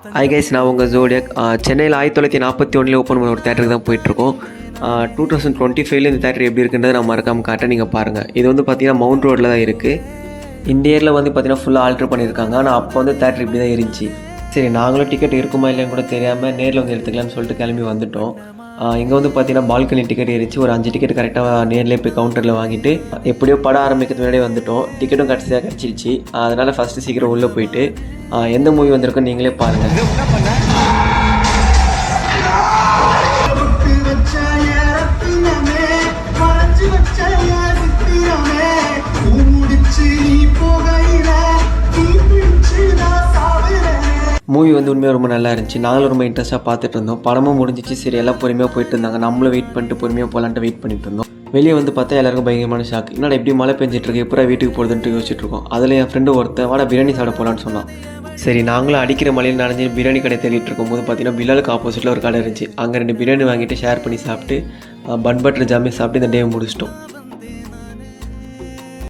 Hi guys, நான் உங்கள் zodiac. சென்னையில் 1941 ஓப்பன் பண்ண ஒரு தேட்டருக்கு தான் போயிட்டுருக்கோம். 2025 இந்த தேட்டர் எப்படி இருக்குன்றதை நான் மறக்காமல் காட்டுறேன், நீங்கள் பாருங்கள். இது வந்து பார்த்திங்கன்னா மவுண்ட் ரோட்டில் தான் இருக்குது. இந்த இயரில் வந்து பார்த்திங்கன்னா ஃபுல்லாக ஆல்ட்ரு பண்ணியிருக்காங்க. ஆனால் அப்போ வந்து தேட்டர் இப்படி தான் இருந்துச்சு. சரி, நாங்களும் டிக்கெட் இருக்குமா இல்லைன்னு கூட தெரியாமல் நேரில் வந்து எடுத்துக்கலாம்னு சொல்லிட்டு கிளம்பி வந்துவிட்டோம். இங்கே வந்து பார்த்திங்கன்னா பால்கனி டிக்கெட் இருந்துச்சு. ஒரு 5 டிக்கெட் கரெக்டாக நேரில் போய் கவுண்டரில் வாங்கிட்டு எப்படியோ படம் ஆரம்பிக்கிறதுக்கு முன்னாடியே வந்துவிட்டோம். டிக்கெட்டும் கடைசியாக கிடச்சிருச்சு. அதனால் ஃபஸ்ட்டு சீக்கிரம் உள்ளே போயிட்டு எந்த மூவி வந்திருக்கோ நீங்களே பாருங்கள். மூவி வந்து உண்மையாக ரொம்ப நல்லா இருந்துச்சு. நாங்களும் ரொம்ப இன்ட்ரெஸ்ட்டாக பார்த்துட்டு இருந்தோம். படமும் முடிஞ்சிச்சு. சரி, எல்லாம் பொறுமையாக போயிட்டு இருந்தாங்க. நம்மளும் வெயிட் பண்ணிட்டு பொறுமையாக போகலான்ட்டு வெயிட் பண்ணிட்டு இருந்தோம். வெளியே வந்து பார்த்தா எல்லாருக்கும் பயங்கரமான ஷாக். என்னடா எப்படி மழை பெஞ்சிட்டு இருக்கு, எப்போ வீட்டுக்கு போகிறதுன்ட்டு யோசிச்சுட்டு இருக்கோம். அதில் என் ஃப்ரெண்டு ஒருத்தன் வாடா பிரியாணி சாப்பிட போகலான்னு சொன்னான். சரி, நாங்களும் அடிக்கிற மழையில் நனைஞ்சு பிரியாணி கடை தேடிட்டு இருக்கும்போது பார்த்தீங்கன்னா பில்லாலுக்கு ஆப்போசிட்டில் ஒரு கடை இருந்துச்சு. அங்கே 2 பிரியாணி வாங்கிட்டு ஷேர் பண்ணி சாப்பிட்டு பன் பட்டர் ஜாமே சாப்பிட்டு இந்த டே முடிச்சிட்டோம்.